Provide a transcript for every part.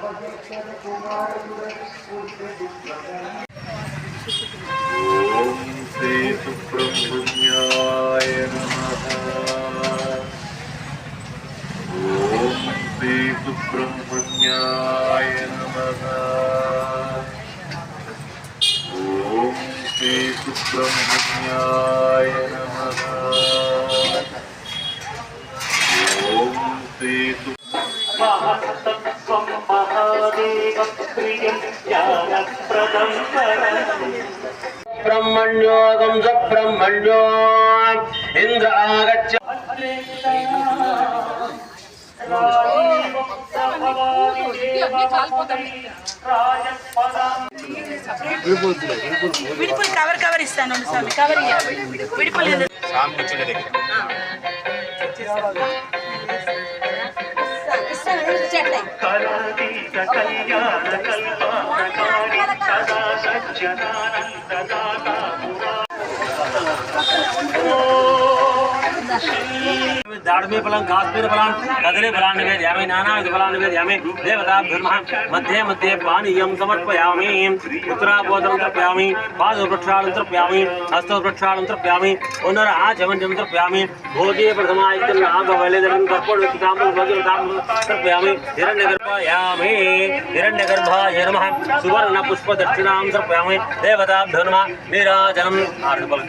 श्री सुब्रह्मण्याय नमः। ओम श्री सुब्रह्मण्याय नमः। ओम श्री सुब्रह्मण्याय नमः। ओम श्री ब्रह्मण्योगम स ब्रह्मण्यो इंद्र आगच्छ। విడిపుల్ కవర్ కవర్ ఇస్తాను స్వామి కవర్ విడిపుల్ दाड़मे फलं काश्मीर फलं कदली फलानि वेदयामि नानाविध फलानि वेदयामि देवताभ्यर्मः मध्ये मध्ये पानीयं समर्पयामि उत्तरापोदं तर्पयामि पादप्रक्षालं तर्पयामि हस्तप्रक्षालं तर्पयामि पुनराचमन्यं तर्पयामि भोगे प्रथमायितं नागवैलेदं कर्पूरविताम्बूलं भोगिताम्बूलं तर्पयामि हिरण्यगर्भाय नमः सुवर्णपुष्पदक्षिणां तर्पयामि देवताभ्यो नमः नीराजनम् आर्धबलं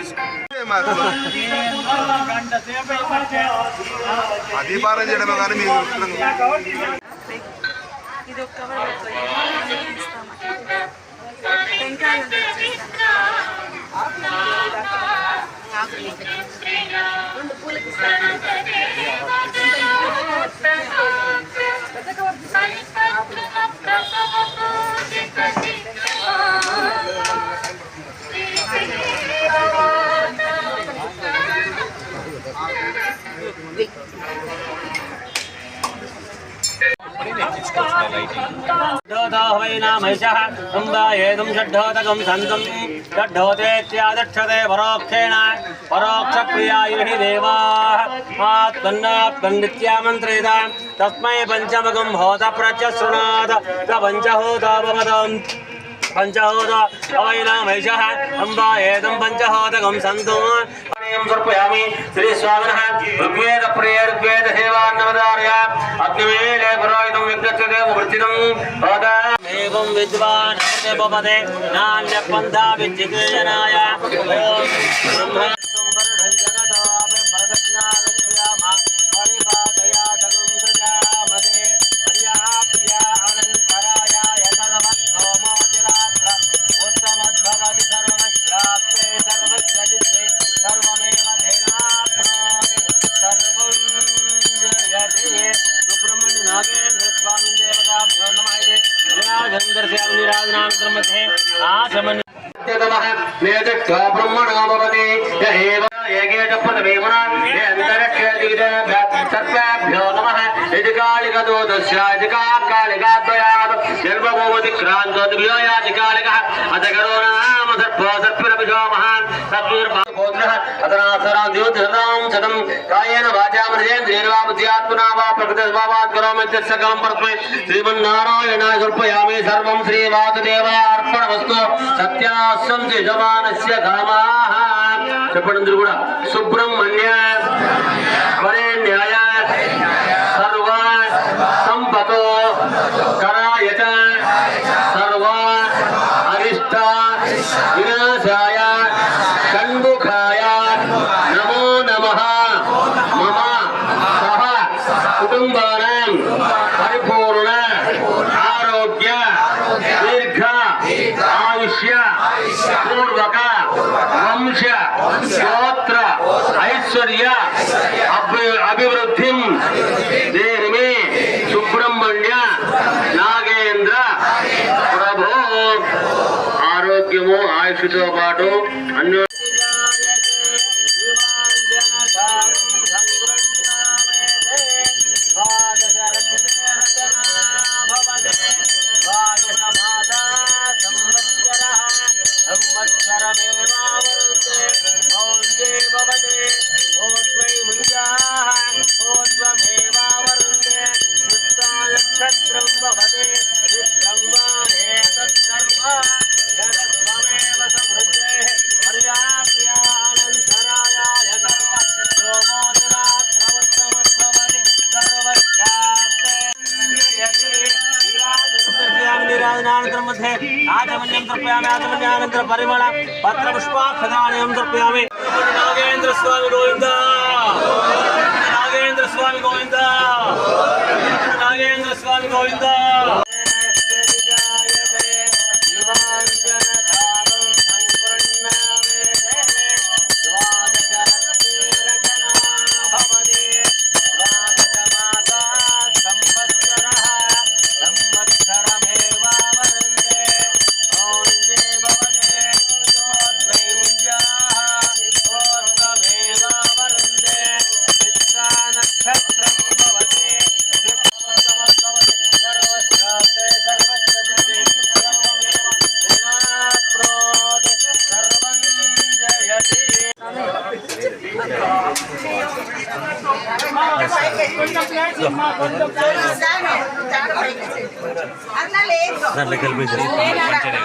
దీపారం చేయడమే కానీ మీరు ఇది ఒక కవర్ టెంకాయ రెండు పూలకి षड्ढोतेत्यादक्षते परोक्षेण परोक्षप्रियायुः देवाः आत्मन्नात्मन्नित्यामन्त्रेत तस्मै पञ्चमकं होत प्रत्यशृणात् स पञ्चहोता भवतम् पंचहोत अवैनामैषः अम्बा एदं पंचहोतकं सन्तु समर्पयामि श्री स्वामिनः ऋग्वेद प्रिय ऋग्वेद सेवान्नमदारय अग्निमेले पुरोहितं विघ्नस्य वृत्तिनं एवं विद्वान् भवते नान्यपन्था विचिकीर्णाय ओम ब्रह्म ब्रह्मणो भवति सर्पेभ्यो नमः कालिकाद्वयात् जन्मभूमतिक्रान्तोद्भ्योयादिकालिकः अतकरो नाम सर्पो सर्पिरभिषो महान् सर्पिर्भोद्रः अतनासरां द्योतिसदां शतं कायेन वाचा मनसेन्द्रियेण वा बुद्ध्यात्मना वा प्रकृतिस्वभावात् करोमि सकलं परस्मै श्रीमन्नारायणाय समर्पयामि सर्वं श्रीवासुदेवार्पणमस्तु सत्यासं यजमानस्य कामाः చెప్పండి కూడా సుబ్రహ్మణ్య వరేణ్యాయ సర్వ సంపతో కరాయత సర్వ అరిష్ట వినాశాయ షణ్ముఖాయ నమో నమః మమ సహ కుటుంబానాం పరిపూర్ణ ఆరోగ్య దీర్ఘ ఆయుష్య పూర్వక వంశ గోత్ర ఐశ్వర్య అభివృద్ధి దేహి సుబ్రహ్మణ్య నాగేంద్ర ప్రభో ఆరోగ్యము ఆయుష్తో పాటు అన్య मध्ये आचमन्यं तर्पयामि आचमन्यानन्तरं परिमळ पत्रपुष्पाक्षदानयं तर्पयामि नागेन्द्र स्वामी गोविन्द नागेन्द्र स्वामी गोविन्द नागेन्द्र स्वामी गोविन्द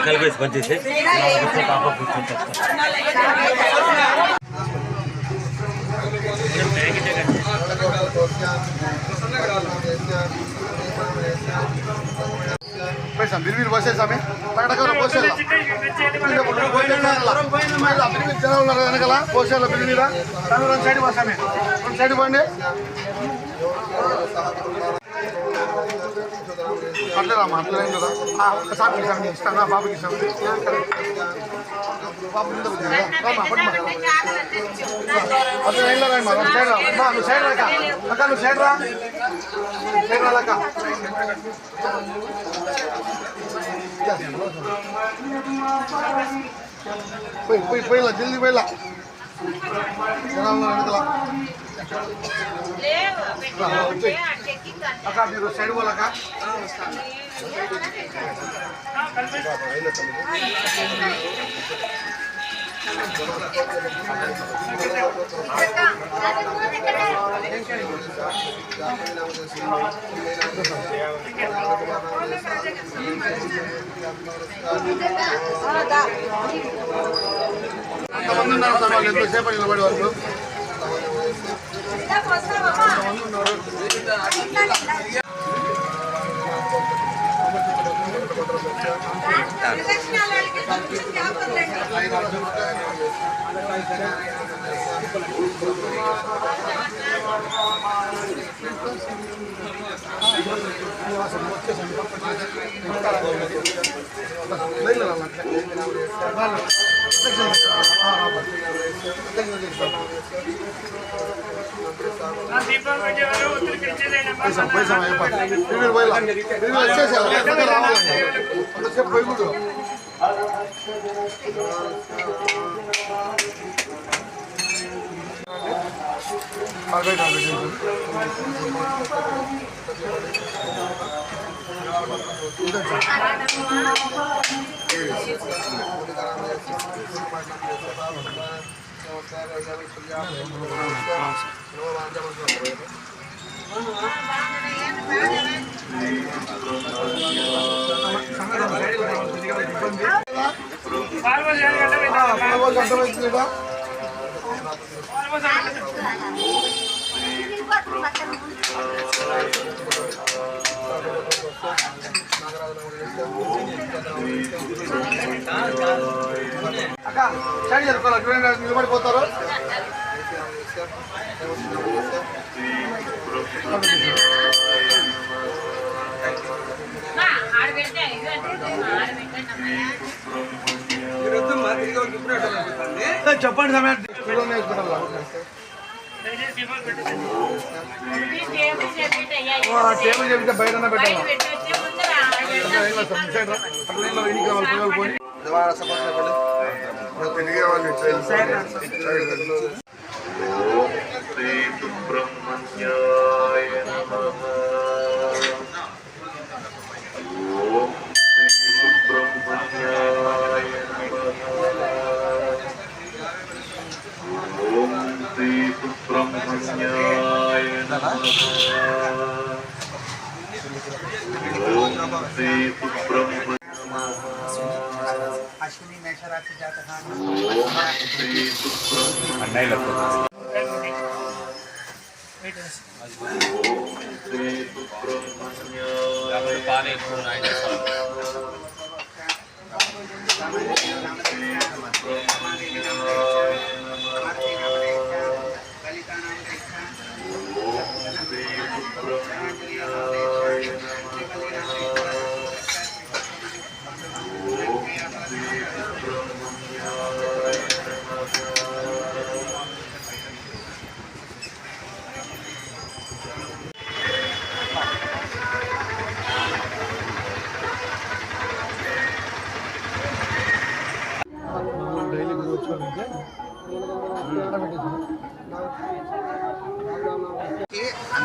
కలిపేసి పనిచేసి पैसा बिरबिर बसेछ हामी टाटाको बसेछ बिरबिर जनाउ नगला बसेछ बिरबिर हामी रन साइड बस हामी रन साइड बन्ने అట్లే రా మాట్లాడే కదా సార్ కిసాన్ ఇస్తానా బాబు కిసాన్ బాబు ముందు రామా పట్మా అట్లే లైన్ రా మా సైడ్ రా మా నువ్వు సైడ్ రా అక్క నువ్వు సైడ్ రా అక్క పోయిలా జల్దీ పోయిలా అక్క మీరు సైడ్ పోలక ఎంతమంది ఉన్నారు సార్ వాళ్ళు ఎంతసేపు నిలబడి వరకు पैसा रावाలంటే పోయి కూడా అక్క సైడ్ జరుపుకోవాలి నిలబడిపోతారు చెప్పండి సమయం టేబుల్ చెప్తే బయట పెట్టాలి సుబ్రహ్మణ్యాయ నమః ఓం శ్రీ సుబ్రహ్మణ్యాయ నమః ఓం శ్రీ సుబ్రహ్మణ్యాయ నమః ఓం శ్రీ సుబ్రహ్మణ్యాయ अश्विनी मेषराशि जातक ఓం శ్రీ సుబ్రహ్మణ్యాయ ఓం శ్రీ సుబ్రహ్మణ్యాయ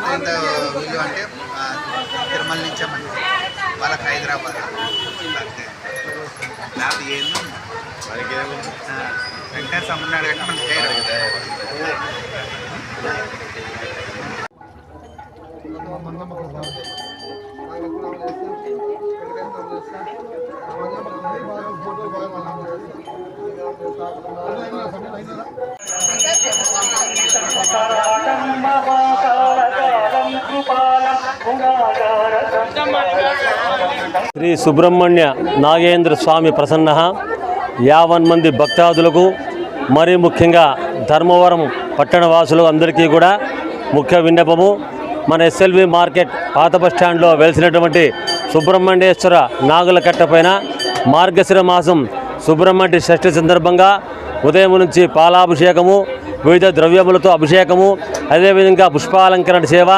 అంత వీళ్ళు అంటే తిరుమల నుంచే మంచి వాళ్ళకి హైదరాబాద్ అంతే లేకపోతే ఏందో వెంకటేశ్వర సమ్మన్నాడు కంటే శ్రీ సుబ్రహ్మణ్య నాగేంద్ర స్వామి ప్రసన్న 50 మంది భక్తాదులకు మరి ముఖ్యంగా ధర్మవరం పట్టణవాసులు అందరికీ కూడా ముఖ్య విన్నపము. మన ఎస్ఎల్వి మార్కెట్ పాత బస్టాండ్లో వెలిసినటువంటి సుబ్రహ్మణ్యేశ్వర నాగుల కట్టపైన మార్గశిర మాసం సుబ్రహ్మణ్య షష్ఠి సందర్భంగా ఉదయం నుంచి పాలాభిషేకము, వివిధ ద్రవ్యములతో అభిషేకము, అదేవిధంగా పుష్పాలంకరణ సేవ,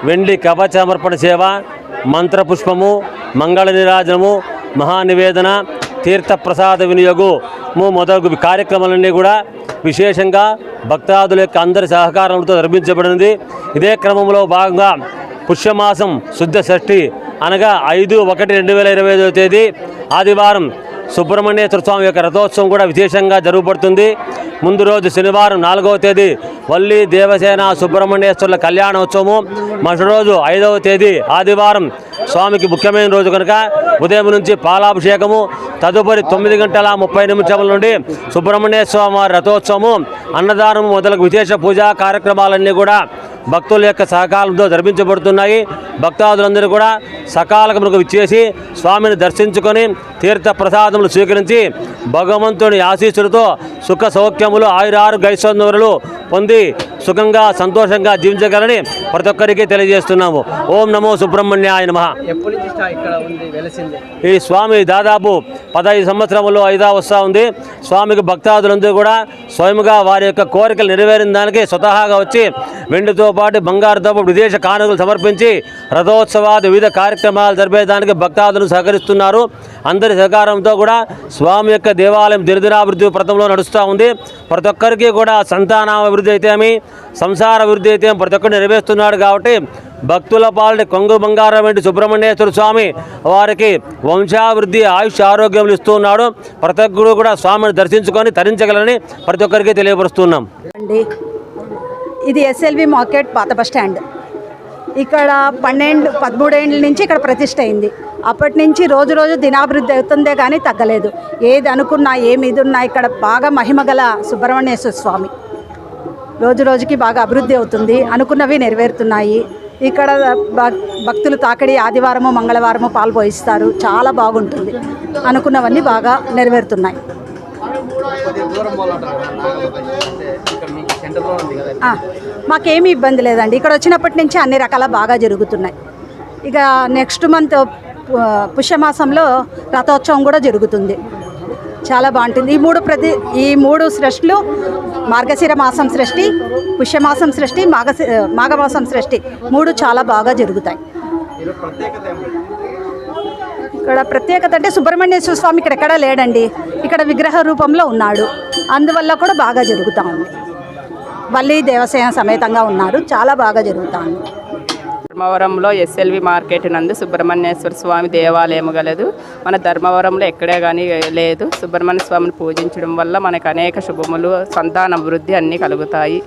వెండి కవచామర్పణ సేవ, మంత్రపుష్పము, మంగళ నిరాజనము, మహానివేదన, తీర్థప్రసాద వినియోగము మొదలగు కార్యక్రమాలన్నీ కూడా విశేషంగా భక్తాదుల యొక్క అందరి సహకారంతో నిర్మించబడినది. ఇదే క్రమంలో భాగంగా పుష్యమాసం శుద్ధ షష్ఠి అనగా 5/1/2025 తేదీ ఆదివారం సుబ్రహ్మణ్యేశ్వర స్వామి యొక్క రథోత్సవం కూడా విశేషంగా జరుగుపడుతుంది. ముందు రోజు శనివారం 4వ తేదీ వల్లి దేవసేన సుబ్రహ్మణ్యేశ్వరుల కళ్యాణోత్సవము, మరుసటి రోజు 5వ తేదీ ఆదివారం స్వామికి ముఖ్యమైన రోజు కనుక ఉదయం నుంచి పాలాభిషేకము, తదుపరి 9:30 నుండి సుబ్రహ్మణ్యేశ్వర వారి రథోత్సవము, అన్నదానము మొదలగు విశేష పూజా కార్యక్రమాలన్నీ కూడా భక్తుల యొక్క సహకారంతో జరిపించబడుతున్నాయి. భక్తాదులందరూ కూడా సకాలములకు విచ్చేసి స్వామిని దర్శించుకొని తీర్థ ప్రసాదములు స్వీకరించి భగవంతుని ఆశీస్సులతో సుఖ సౌఖ్యములు ఆయురారోగ్యైశ్వర్యములు పొంది సుఖంగా సంతోషంగా జీవించగలని ప్రతి ఒక్కరికి తెలియజేస్తున్నాము. ఓం నమో సుబ్రహ్మణ్యాయ నమః. ఈ స్వామి దాదాపు 15 సంవత్సరములో 5వ వస్తూ ఉంది. స్వామికి భక్తాదులందరూ కూడా స్వయంగా వారి యొక్క కోరికలు నెరవేరిన దానికి స్వతహాగా వచ్చి వెండితో పాటు బంగారుతో పాటు విదేశ కానుకలు సమర్పించి రథోత్సవాది వివిధ కార్యక్రమాలు జరిపేదానికి భక్తాదులు సహకరిస్తున్నారు. అందరి సహకారంతో కూడా స్వామి యొక్క దేవాలయం దినదినాభివృద్ధి ప్రతంలో నడుస్తూ ఉంది. ప్రతి ఒక్కరికి కూడా సంతానాభివృద్ధి అయితేమి, సంసార అభివృద్ధి అయితే ప్రతి ఒక్కరు నెరవేరుస్తున్నాడు. కాబట్టి భక్తుల పాలని కొంగు బంగారం వంటి సుబ్రహ్మణ్యేశ్వర స్వామి వారికి వంశాభివృద్ధి, ఆయుష్, ఆరోగ్యములు ఇస్తున్నాడు. ప్రతి ఒక్కరు కూడా స్వామిని దర్శించుకొని తరించగలని ప్రతి ఒక్కరికి తెలియపరుస్తున్నాం. ఇది ఎస్ఎల్వి మార్కెట్ పాత బస్ స్టాండ్. ఇక్కడ 13 ఏళ్ళ నుంచి ఇక్కడ ప్రతిష్ట అయింది. అప్పటి నుంచి రోజు రోజు దినాభివృద్ధి అవుతుందే కానీ తగ్గలేదు. ఏది అనుకున్నా ఏమి ఇది ఉన్నా ఇక్కడ బాగా మహిమగల సుబ్రహ్మణ్యేశ్వర స్వామి రోజు రోజుకి బాగా అభివృద్ధి అవుతుంది. అనుకున్నవి నెరవేరుతున్నాయి. ఇక్కడ భక్తులు తాకడి ఆదివారము మంగళవారము పాలు పోయిస్తారు. చాలా బాగుంటుంది. అనుకున్నవన్నీ బాగా నెరవేరుతున్నాయి. మాకేమీ ఇబ్బంది లేదండి. ఇక్కడ వచ్చినప్పటి నుంచి అన్ని రకాల బాగా జరుగుతున్నాయి. ఇక నెక్స్ట్ మంత్ పుష్యమాసంలో రథోత్సవం కూడా జరుగుతుంది. చాలా బాగుంటుంది. ఈ మూడు సృష్టిలు మార్గశిర మాసం సృష్టి, పుష్యమాసం సృష్టి, మాఘమాసం సృష్టి 3 చాలా బాగా జరుగుతాయి. ఇక్కడ ప్రత్యేకత అంటే సుబ్రహ్మణ్యేశ్వర స్వామి ఇక్కడ ఎక్కడా లేడండి. ఇక్కడ విగ్రహ రూపంలో ఉన్నాడు. అందువల్ల కూడా బాగా జరుగుతూ ఉంది. వల్లి దేవసేన సమేతంగా ఉన్నారు. చాలా బాగా జరుగుతూ ఉంది. ధర్మవరంలో ఎస్ఎల్వి మార్కెట్ నందు సుబ్రహ్మణ్యేశ్వర స్వామి దేవాలయం గలదు. మన ధర్మవరంలో ఎక్కడే కానీ లేదు. సుబ్రహ్మణ్య స్వామిని పూజించడం వల్ల మనకు అనేక శుభములు, సంతాన అభివృద్ధి అన్నీ కలుగుతాయి.